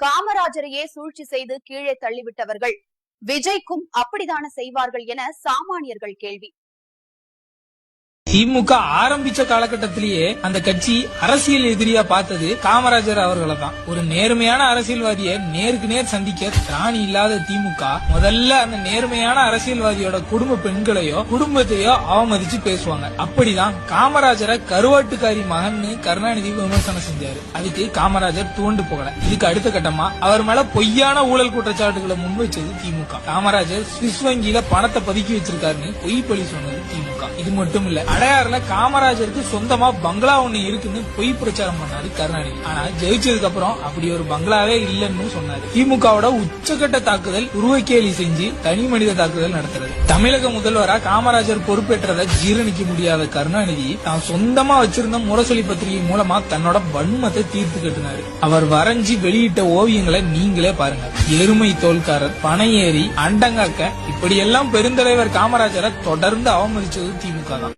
காமராஜரையே சூழ்ச்சி செய்து கீழே தள்ளிவிட்டவர்கள் விஜய்க்கும் அப்படித்தான செய்வார்கள் என சாமானியர்கள் கேள்வி. திமுக ஆரம்பிச்ச காலகட்டத்திலேயே அந்த கட்சி அரசியல் எதிரியா பார்த்தது காமராஜர் அவர்களை தான். ஒரு நேர்மையான அரசியல்வாதியை நேருக்கு நேர் சந்திக்க திராணி இல்லாத திமுக முதல்ல அந்த நேர்மையான அரசியல்வாதியோட குடும்ப பெண்களையோ குடும்பத்தையோ அவமதிச்சு பேசுவாங்க. அப்படிதான் காமராஜரை கருவாட்டுக்காரி மகன்னு கருணாநிதி விமர்சனம் செஞ்சாரு. அதுக்கு காமராஜர் துவண்டு போகல. இதுக்கு அடுத்த கட்டமா அவர் மேல பொய்யான ஊழல் குற்றச்சாட்டுகளை முன்வைச்சது திமுக. காமராஜர் சுவிஸ் வங்கியில பணத்தை பதுக்கி வச்சிருக்காருன்னு பொய் பழி சொன்னது திமுக. இது மட்டும் இல்ல, அடையாறுல காமராஜருக்கு சொந்தமா பங்களா ஒண்ணு இருக்குன்னு பொய் பிரச்சாரம் பண்ணாரு கருணாநிதி. ஆனா ஜெயிச்சதுக்கு அப்புறம் அப்படி ஒரு பங்களாவே இல்லன்னு சொன்னாரு. திமுகவோட உச்சகட்ட தாக்குதல் உருவக்கேலி செஞ்சு தனி மனித தாக்குதல் நடத்துறது. தமிழக முதல்வரா காமராஜர் பொறுப்பேற்றதை ஜீரணிக்க முடியாத கருணாநிதி தான் சொந்தமா வச்சிருந்த முரசொலி பத்திரிகை மூலமா தன்னோட வன்மத்தை தீர்த்து கட்டினாரு. அவர் வரைஞ்சி வெளியிட்ட ஓவியங்களை நீங்களே பாருங்க. எருமை தோல்காரர், பனையேறி, அண்டங்காக்க, இப்படியெல்லாம் பெருந்தலைவர் காமராஜரை தொடர்ந்து அவமதிச்சது திமுக தான்.